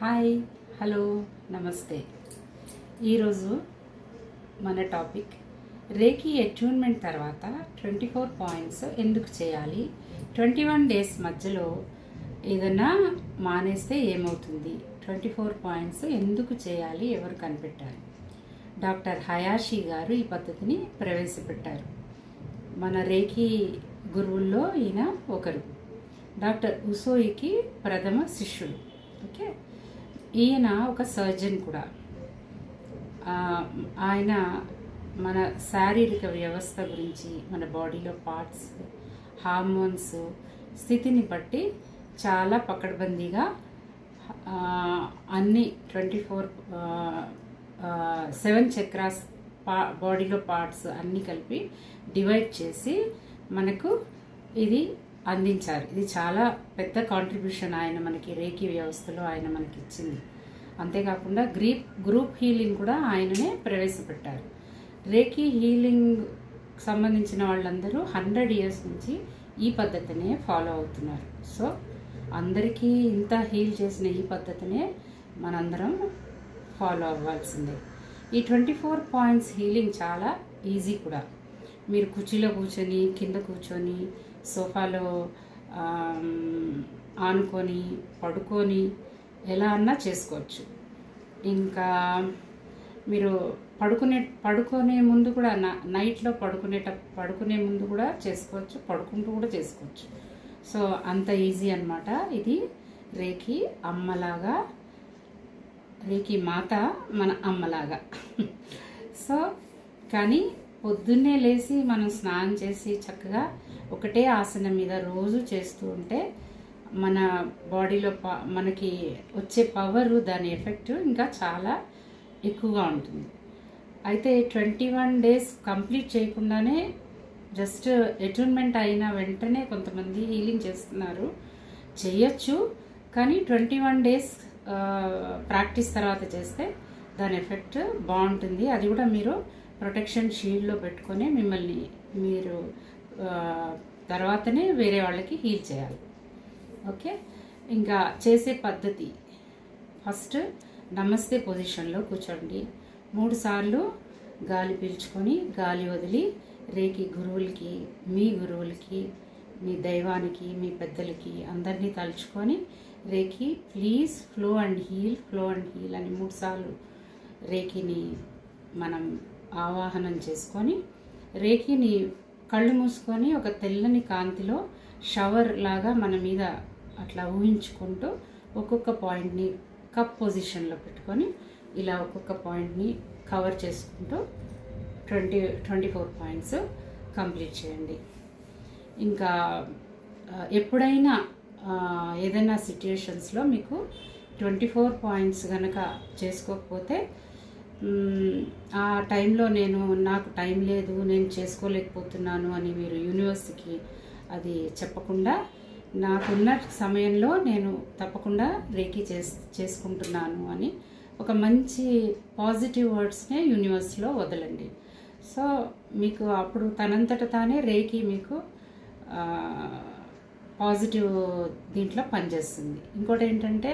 Hi hello నమస్తే. ఈరోజు మన టాపిక్ రేకి అట్యూన్మెంట్ తర్వాత 24 పాయింట్స్ ఎందుకు చేయాలి, 21 డేస్ మధ్యలో ఏదన్నా మానేస్తే ఏమవుతుంది, 24 పాయింట్స్ ఎందుకు చేయాలి, ఎవరు కనిపెట్టారు? డాక్టర్ హయాషి గారు ఈ పద్ధతిని ప్రవేశపెట్టారు. మన రేకి గురువుల్లో ఈయన ఒకరు. డాక్టర్ ఉసోయికి ప్రథమ శిష్యులు. ఓకే, ఈయన ఒక సర్జన్ కూడా. ఆయన మన శారీరక వ్యవస్థ గురించి, మన బాడీలో పార్ట్స్, హార్మోన్స్ స్థితిని బట్టి చాలా పకడ్బందీగా అన్ని 7 చక్రాస్ బాడీలో పార్ట్స్ అన్నీ కలిపి డివైడ్ చేసి మనకు ఇది అందించారు. ఇది చాలా పెద్ద కాంట్రిబ్యూషన్ ఆయన మనకి రేకి వ్యవస్థలో ఆయన మనకి ఇచ్చింది. అంతేకాకుండా గ్రూప్ హీలింగ్ కూడా ఆయననే ప్రవేశపెట్టారు. రేకి హీలింగ్ సంబంధించిన వాళ్ళందరూ 100 ఇయర్స్ నుంచి ఈ పద్ధతినే ఫాలో అవుతున్నారు. సో అందరికీ ఇంత హీల్ చేసిన ఈ పద్ధతినే మనందరం ఫాలో అవ్వాల్సిందే. ఈ 24 పాయింట్స్ హీలింగ్ చాలా ఈజీ కూడా. మీరు కుర్చీలో కూర్చొని, కింద కూర్చొని, సోఫాలో ఆనుకొని, పడుకొని ఎలా అన్నా చేసుకోవచ్చు. ఇంకా మీరు పడుకునే ముందు కూడా, నైట్లో పడుకునే ముందు కూడా చేసుకోవచ్చు, పడుకుంటూ కూడా చేసుకోవచ్చు. సో అంత ఈజీ అన్నమాట. ఇది రేకి అమ్మలాగా, రేకి మాత మన అమ్మలాగా. సో కానీ పొద్దున్నే లేచి మనం స్నానం చేసి చక్కగా ఒకటే ఆసనం మీద రోజు చేస్తూ ఉంటే మన బాడీలో మనకి వచ్చే పవర్, దాని ఎఫెక్ట్ ఇంకా చాలా ఎక్కువగా ఉంటుంది. అయితే 21 డేస్ కంప్లీట్ చేయకుండానే జస్ట్ అట్యూన్మెంట్ అయిన వెంటనే కొంతమంది హీలింగ్ చేస్తున్నారు. చేయొచ్చు, కానీ 21 డేస్ ప్రాక్టీస్ తర్వాత చేస్తే దాని ఎఫెక్ట్ బాగుంటుంది. అది కూడా మీరు ప్రొటెక్షన్ షీల్డ్లో పెట్టుకొని మిమ్మల్ని మీరు తర్వాతనే వేరే వాళ్ళకి హీల్ చేయాలి. ఓకే, ఇంకా చేసే పద్ధతి, ఫస్ట్ నమస్తే పొజిషన్లో కూర్చోండి. 3 సార్లు గాలి పీల్చుకొని గాలి వదిలి రేకి గురువులకి, మీ గురువులకి, మీ దైవానికి, మీ పెద్దలకి అందరినీ తలుచుకొని reiki please flow and heal, flow and heal అని 3 సార్లు రేకిని మనం ఆవాహనం చేసుకొని, రేకిని కళ్ళు మూసుకొని ఒక తెల్లని కాంతిలో షవర్ లాగా మన మీద అట్లా ఊహించుకుంటూ ఒక్కొక్క పాయింట్ని కప్ పొజిషన్లో పెట్టుకొని ఇలా ఒక్కొక్క పాయింట్ని కవర్ చేసుకుంటూ 24 పాయింట్స్ కంప్లీట్ చేయండి. ఇంకా ఎప్పుడైనా ఏదైనా సిట్యుయేషన్స్లో మీకు 24 పాయింట్స్ కనుక చేసుకోకపోతే, ఆ టైంలో నాకు టైం లేదు, నేను చేసుకోలేకపోతున్నాను అని మీరు యూనివర్స్కి అది చెప్పకుండా, నాకున్న సమయంలో నేను తప్పకుండా రేకి చేసుకుంటున్నాను అని ఒక మంచి పాజిటివ్ వర్డ్స్నే యూనివర్స్లో వదలండి. సో మీకు అప్పుడు తనంతట తానే రేకి మీకు పాజిటివ్ దీంట్లో పనిచేస్తుంది. ఇంకోటి ఏంటంటే,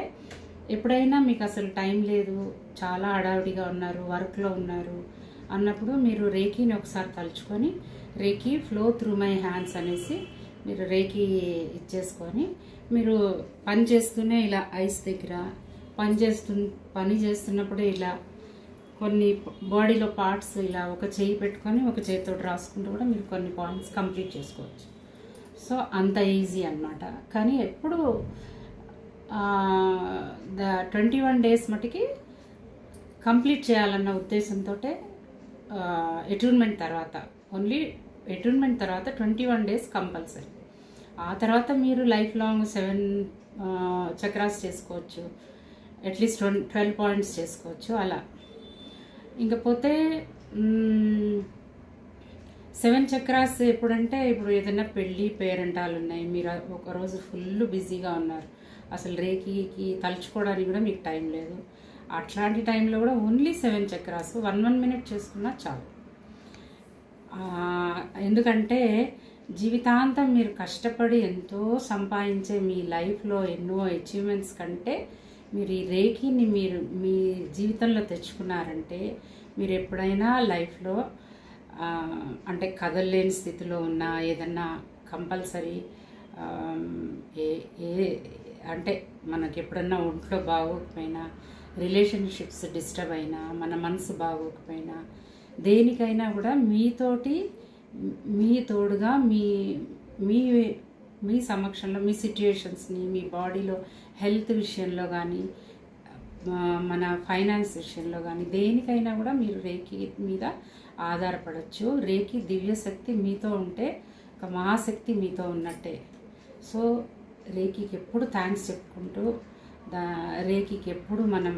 ఎప్పుడైనా మీకు అసలు టైం లేదు, చాలా హడావిడిగా ఉన్నారు, వర్క్లో ఉన్నారు అన్నప్పుడు మీరు రేకిని ఒకసారి తలుచుకొని రేకి ఫ్లో త్రూ మై హ్యాండ్స్ అనేసి మీరు రేకి ఇచ్చేసుకొని, మీరు పని చేస్తూనే ఇలా ఐస్ దగ్గర పని చేస్తున్నప్పుడు ఇలా కొన్ని బాడీలో పార్ట్స్ ఇలా ఒక చేయి పెట్టుకొని ఒక చేతితో రాసుకుంటూ కూడా మీరు కొన్ని పాయింట్స్ కంప్లీట్ చేసుకోవచ్చు. సో అంత ఈజీ అన్నమాట. కానీ ఎప్పుడు 21 డేస్ మటుకి కంప్లీట్ చేయాలన్న ఉద్దేశంతో అట్యూన్మెంట్ తర్వాత, ఓన్లీ అట్యూన్మెంట్ తర్వాత 21 డేస్ కంపల్సరీ. ఆ తర్వాత మీరు లైఫ్ లాంగ్ 7 చక్రాస్ చేసుకోవచ్చు, అట్లీస్ట్ 12 పాయింట్స్ చేసుకోవచ్చు అలా. ఇంకపోతే 7 చక్రాస్ ఎప్పుడంటే, ఇప్పుడు ఏదైనా పెళ్ళి పేరెంటాలు ఉన్నాయి, మీరు ఒకరోజు ఫుల్ బిజీగా ఉన్నారు, అసలు రేకికి తలుచుకోవడానికి కూడా మీకు టైం లేదు, అట్లాంటి టైంలో కూడా ఓన్లీ 7 చక్రాస్ 1 మినిట్ చేసుకున్నా చాలు. ఎందుకంటే జీవితాంతం మీరు కష్టపడి ఎంతో సంపాదించే మీ లైఫ్లో ఎన్నో అచీవ్మెంట్స్ కంటే మీరు ఈ రేఖీని మీరు మీ జీవితంలో తెచ్చుకున్నారంటే మీరు ఎప్పుడైనా లైఫ్లో అంటే కదలలేని స్థితిలో ఉన్నా ఏదన్నా కంపల్సరీ ఏ ఏ అంటే మనకి ఎప్పుడన్నా ఒంట్లో బాగోకపోయినా, రిలేషన్షిప్స్ డిస్టర్బ్ అయినా, మన మనసు బాగోకపోయినా, దేనికైనా కూడా మీతోటి మీ తోడుగా మీ మీ మీ సమక్షంలో మీ సిట్యుయేషన్స్ని, మీ బాడీలో హెల్త్ విషయంలో కానీ, మన ఫైనాన్స్ విషయంలో కానీ దేనికైనా కూడా మీరు రేఖీ మీద ఆధారపడవచ్చు. రేఖీ దివ్యశక్తి మీతో ఉంటే ఒక మహాశక్తి మీతో ఉన్నట్టే. సో రేఖీకి ఎప్పుడు థ్యాంక్స్ చెప్పుకుంటూ రేఖీకి ఎప్పుడు మనం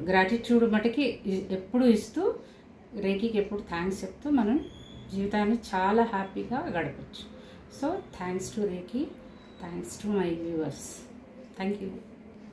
గ్రాటిట్యూడ్ మటుకి ఎప్పుడు ఇస్తూ రేఖీకి ఎప్పుడు థ్యాంక్స్ చెప్తూ మనం జీవితాన్ని చాలా హ్యాపీగా గడపచ్చు. So thanks to reiki, thanks to my viewers. Thank you.